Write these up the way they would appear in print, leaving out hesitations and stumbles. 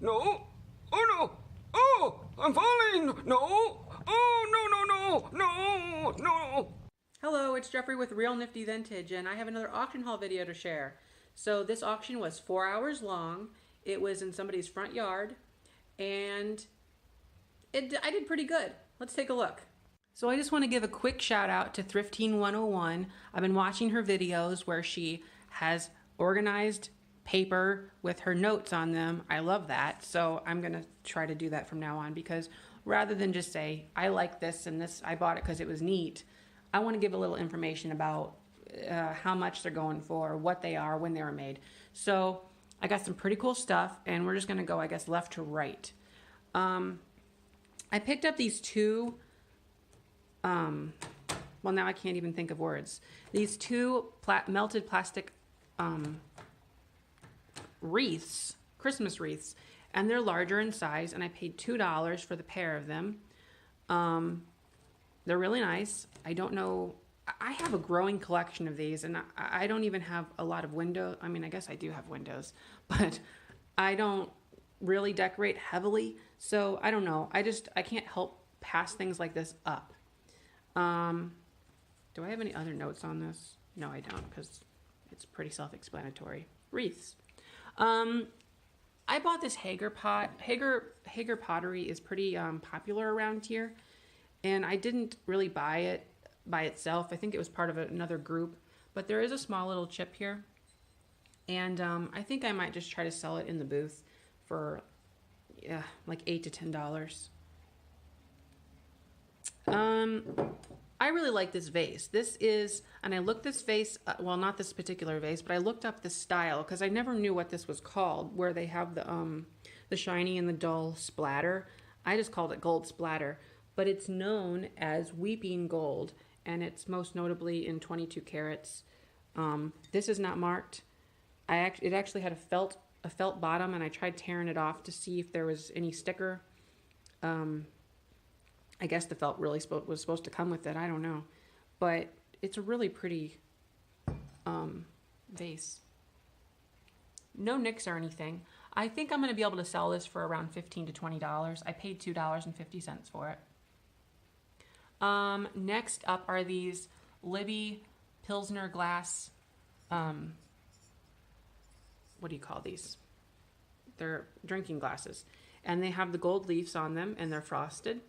No. Oh no. Oh, I'm falling. No. Oh, no, no, no, no, no. Hello, it's Jeffrey with Real Nifty Vintage, and I have another auction haul video to share. So this auction was 4 hours long. It was in somebody's front yard, and I did pretty good. Let's take a look. So I just want to give a quick shout out to Thrifteen 101. I've been watching her videos where she has organized paper with her notes on them. I love that. So I'm going to try to do that from now on, because rather than just say, I like this and this, I bought it because it was neat, I want to give a little information about how much they're going for, what they are, when they were made. So I got some pretty cool stuff, and we're just going to go, I guess, left to right. I picked up these two, well, now I can't even think of words. These two melted plastic wreaths, Christmas wreaths, and they're larger in size, and I paid $2 for the pair of them. They're really nice. I don't know, I have a growing collection of these, and I don't even have a lot of windows. I mean, I guess I do have windows, but I don't really decorate heavily, so I don't know. I can't help pass things like this up. Do I have any other notes on this? No, I don't, because it's pretty self-explanatory. Wreaths. I bought this Hager pot. Hager pottery is pretty popular around here, and I didn't really buy it by itself. I think it was part of another group, but there is a small little chip here, and I think I might just try to sell it in the booth for like $8 to $10. I really like this vase. This is, and I looked this vase, well, not this particular vase, but I looked up the style because I never knew what this was called, where they have the shiny and the dull splatter. I just called it gold splatter, but it's known as weeping gold, and it's most notably in 22 carats. This is not marked. It actually had a felt bottom, and I tried tearing it off to see if there was any sticker. I guess the felt really was supposed to come with it. I don't know. But it's a really pretty vase. No nicks or anything. I think I'm going to be able to sell this for around $15 to $20. I paid $2.50 for it. Next up are these Libby Pilsner glass, what do you call these? They're drinking glasses. And they have the gold leaves on them, and they're frosted.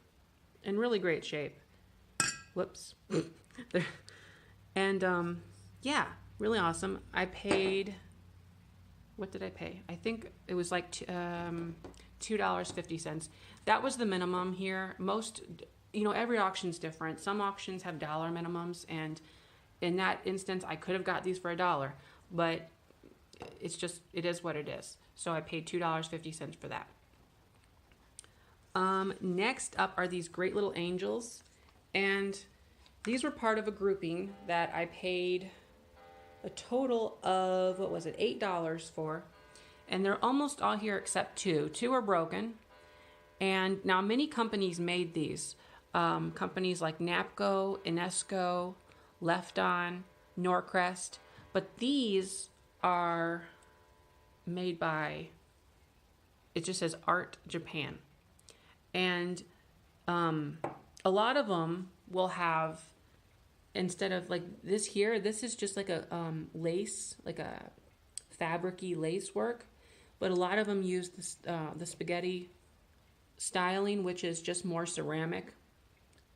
In really great shape. Whoops. And yeah, really awesome. I paid, what did I pay? I think it was like $2.50. That was the minimum here. Most, every auction's different. Some auctions have dollar minimums, and in that instance, I could have got these for $1, but it is what it is. So I paid $2.50 for that. Next up are these great little angels, and these were part of a grouping that I paid a total of, what was it, $8 for, and they're almost all here except two. Two are broken, and now many companies made these. Companies like Napco, Inesco, Left On, Norcrest, but these are made by, it just says Art Japan. And a lot of them will have, instead of like this here, this is just like a lace, like a fabric-y lace work. But a lot of them use this, the spaghetti styling, which is just more ceramic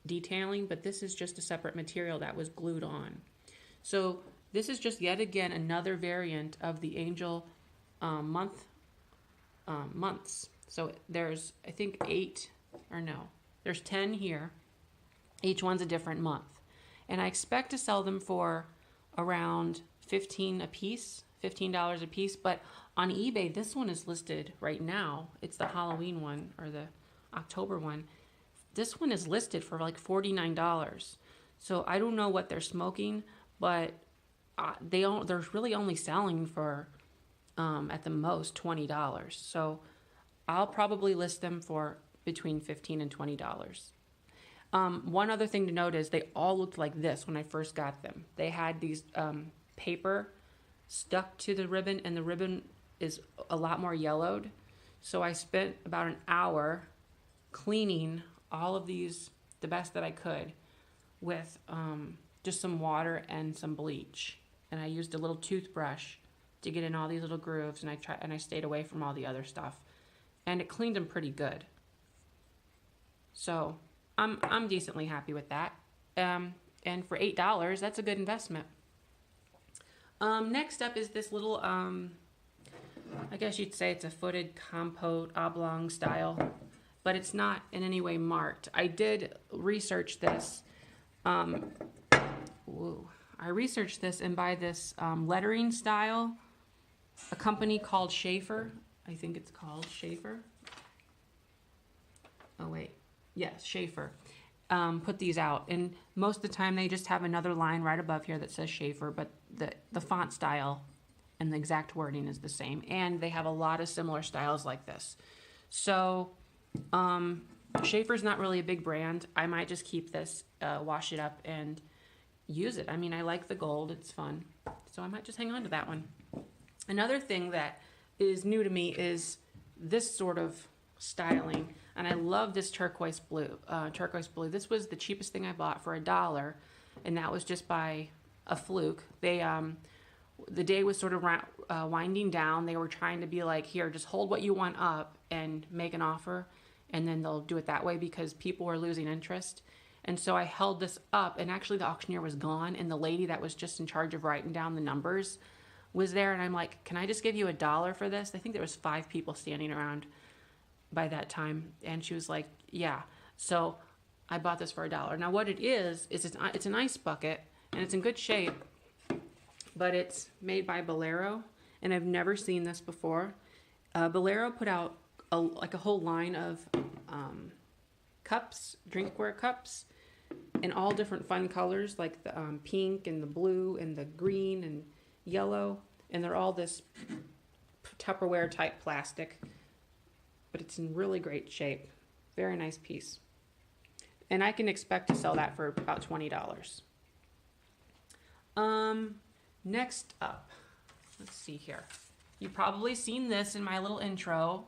detailing. But this is just a separate material that was glued on. So this is just yet again another variant of the angel months. So there's, I think, 8, or no, there's 10 here. Each one's a different month. And I expect to sell them for around $15 a piece, $15 a piece. But on eBay, this one is listed right now. It's the Halloween one, or the October one. This one is listed for like $49. So I don't know what they're smoking, but they're really only selling for, at the most, $20. So I'll probably list them for between $15 and $20. One other thing to note is they all looked like this when I first got them. They had these paper stuck to the ribbon, and the ribbon is a lot more yellowed. So I spent about an hour cleaning all of these the best that I could with just some water and some bleach. And I used a little toothbrush to get in all these little grooves, and I stayed away from all the other stuff. And it cleaned them pretty good. So I'm decently happy with that. And for $8, that's a good investment. Next up is this little, I guess you'd say it's a footed compote oblong style, but it's not in any way marked. I did research this. I researched this and by this lettering style, a company called Schaefer. I think it's called Schaefer. Oh wait, yes, Schaefer. Put these out, and most of the time they just have another line right above here that says Schaefer, but the font style and the exact wording is the same, and they have a lot of similar styles like this. So Schaefer's not really a big brand. I might just keep this, wash it up, and use it. I mean, I like the gold, it's fun, so I might just hang on to that one. Another thing that is new to me is this sort of styling. And I love this turquoise blue. This was the cheapest thing I bought for $1, and that was just by a fluke. They, the day was sort of winding down. They were trying to be like, here, just hold what you want up and make an offer, and then they'll do it that way because people were losing interest. And so I held this up, and actually the auctioneer was gone, and the lady that was just in charge of writing down the numbers was there, and I'm like, can I just give you $1 for this? I think there was 5 people standing around by that time, and she was like, yeah. So I bought this for $1. Now what it is it's an ice bucket, and it's in good shape, but it's made by Bolero, and I've never seen this before. Bolero put out a whole line of cups, drinkware cups, in all different fun colors, like the pink and the blue and the green and yellow, and they're all this Tupperware type plastic, but it's in really great shape. Very nice piece. And I can expect to sell that for about $20. Next up, let's see here. You've probably seen this in my little intro,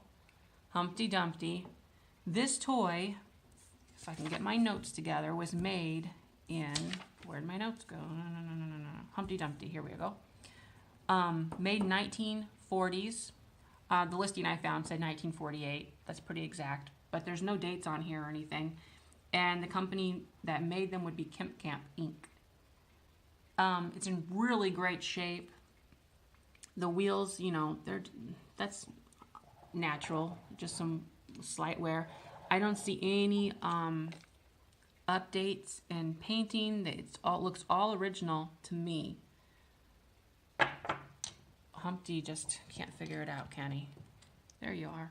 Humpty Dumpty. This toy, if I can get my notes together, was made in, where'd my notes go? No. Humpty Dumpty, here we go. Made 1940s. The listing I found said 1948. That's pretty exact, but there's no dates on here or anything. And the company that made them would be Kemp Camp Inc. It's in really great shape. The wheels, you know, that's natural, just some slight wear. I don't see any updates in painting. Looks all original to me. Humpty just can't figure it out, can he? There you are.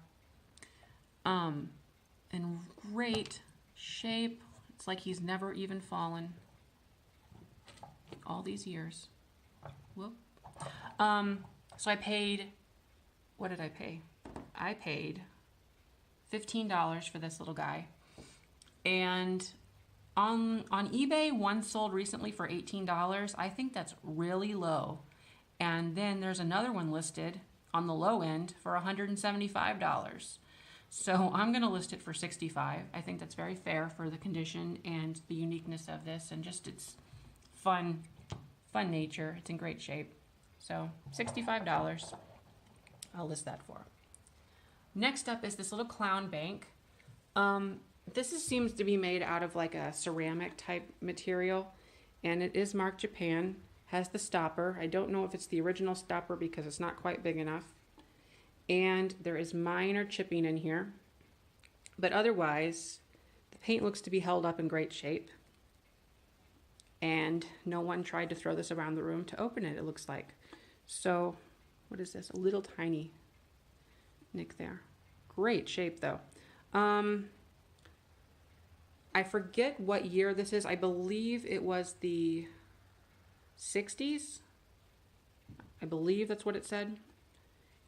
In great shape. It's like he's never even fallen all these years. Whoop. So I paid, what did I pay? I paid $15 for this little guy. And on eBay, one sold recently for $18. I think that's really low. And then there's another one listed on the low end for $175. So I'm going to list it for $65. I think that's very fair for the condition and the uniqueness of this and just its fun nature. It's in great shape. So $65. I'll list that for. Next up is this little clown bank. Seems to be made out of like a ceramic type material, and it is marked Japan. Has the stopper. I don't know if it's the original stopper because it's not quite big enough. And there is minor chipping in here. But otherwise, the paint looks to be held up in great shape. And no one tried to throw this around the room to open it, it looks like. So, what is this? A little tiny nick there. Great shape, though. I forget what year this is. I believe it was the 60s. I believe that's what it said.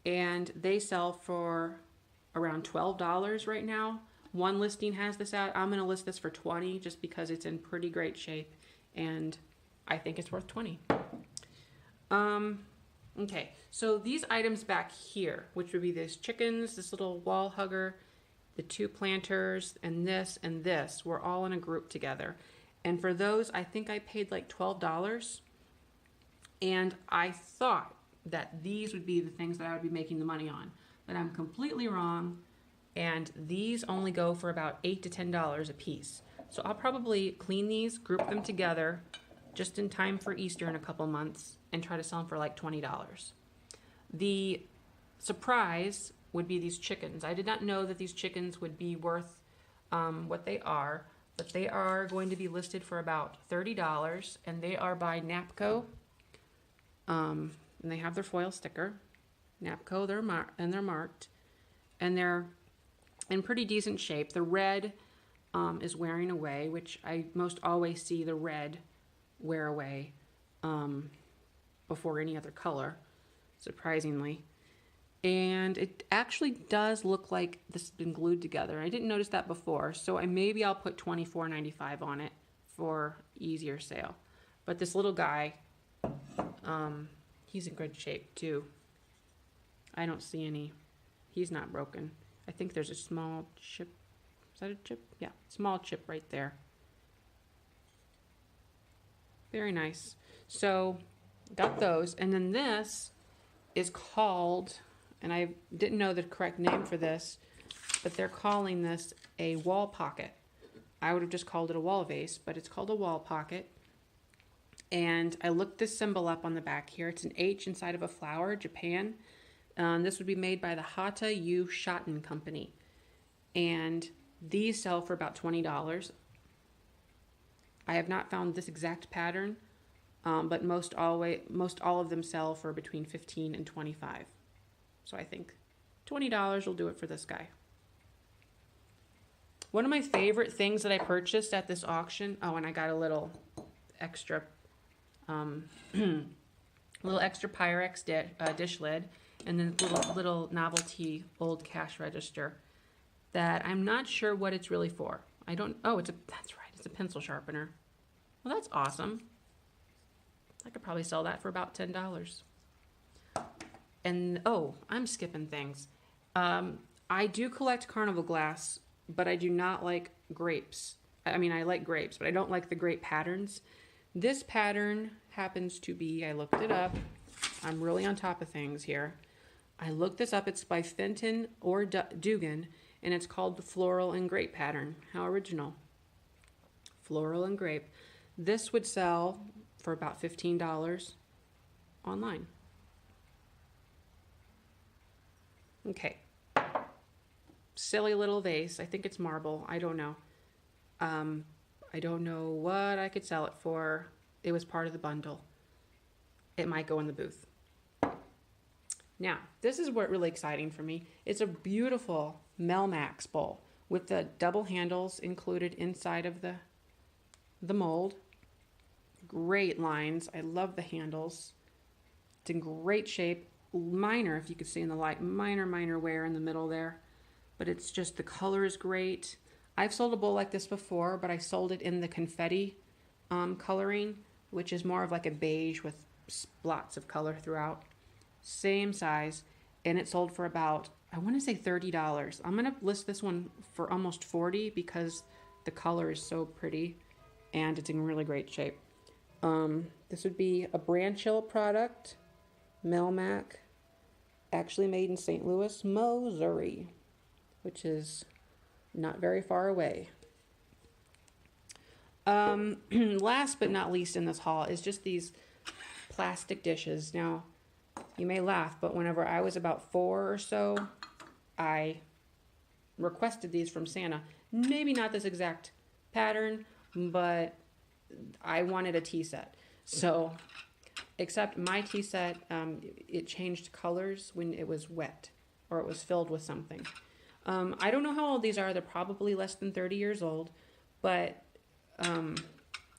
And they sell for around $12 right now. One listing has this out. I'm going to list this for $20 just because it's in pretty great shape and I think it's worth $20. Okay, so these items back here, which would be these chickens, this little wall hugger, the two planters, and this, were all in a group together. And for those, I think I paid like $12. And I thought that these would be the things that I would be making the money on. But I'm completely wrong. And these only go for about $8 to $10 a piece. So I'll probably clean these, group them together just in time for Easter in a couple months, and try to sell them for like $20. The surprise would be these chickens. I did not know that these chickens would be worth what they are, but they are going to be listed for about $30, and they are by Napco. And they have their foil sticker. Napco, they're marked, and they're in pretty decent shape. The red is wearing away, which I most always see the red wear away before any other color, surprisingly. And it actually does look like this has been glued together. I didn't notice that before, so maybe I'll put $24.95 on it for easier sale. But this little guy, he's in good shape too. I don't see any. He's not broken. I think there's a small chip. Is that a chip? Yeah, small chip right there. Very nice. So got those. And then this is called, and I didn't know the correct name for this, but they're calling this a wall pocket. I would have just called it a wall vase, but it's called a wall pocket. And I looked this symbol up on the back here. It's an H inside of a flower, Japan. This would be made by the Hata Yu Shoten Company. And these sell for about $20. I have not found this exact pattern, but most all of them sell for between $15 and $25. So I think $20 will do it for this guy. One of my favorite things that I purchased at this auction, oh, and I got a little extra Pyrex dish lid, and then little novelty old cash register that I'm not sure what it's really for. That's right, it's a pencil sharpener. Well, that's awesome. I could probably sell that for about $10. And, oh, I'm skipping things. I do collect carnival glass, but I do not like grapes. I mean, I like grapes, but I don't like the grape patterns. This pattern happens to be, I looked it up. I'm really on top of things here. I looked this up. It's by Fenton or Dugan, and it's called the Floral and Grape pattern. How original. Floral and Grape. This would sell for about $15 online. Okay. Silly little vase. I think it's marble. I don't know. I don't know what I could sell it for. It was part of the bundle. It might go in the booth. Now, this is what really exciting for me. It's a beautiful Melmax bowl with the double handles included inside of the mold. Great lines. I love the handles. It's in great shape. Minor, if you could see in the light, minor wear in the middle there. But it's just, the color is great. I've sold a bowl like this before, but I sold it in the confetti coloring, which is more of like a beige with blots of color throughout. Same size, and it sold for about, I want to say $30. I'm going to list this one for almost $40 because the color is so pretty and it's in really great shape. This would be a Branch Hill product, Melmac, actually made in St. Louis, Missouri, which is not very far away. Last but not least in this haul is just these plastic dishes. Now, you may laugh, but whenever I was about 4 or so, I requested these from Santa. Maybe not this exact pattern, but I wanted a tea set. So, except my tea set, it changed colors when it was wet or it was filled with something. I don't know how old these are. They're probably less than 30 years old, but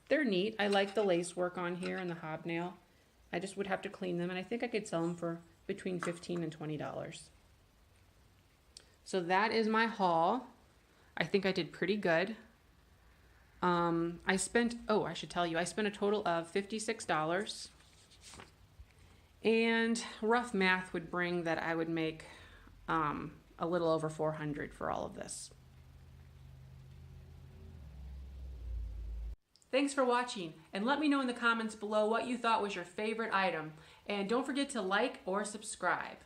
they're neat. I like the lace work on here and the hobnail. I just would have to clean them, and I think I could sell them for between $15 and $20. So that is my haul. I think I did pretty good. I should tell you, I spent a total of $56. And rough math would bring that I would make a little over $400 for all of this. Thanks for watching, and let me know in the comments below what you thought was your favorite item. And don't forget to like or subscribe.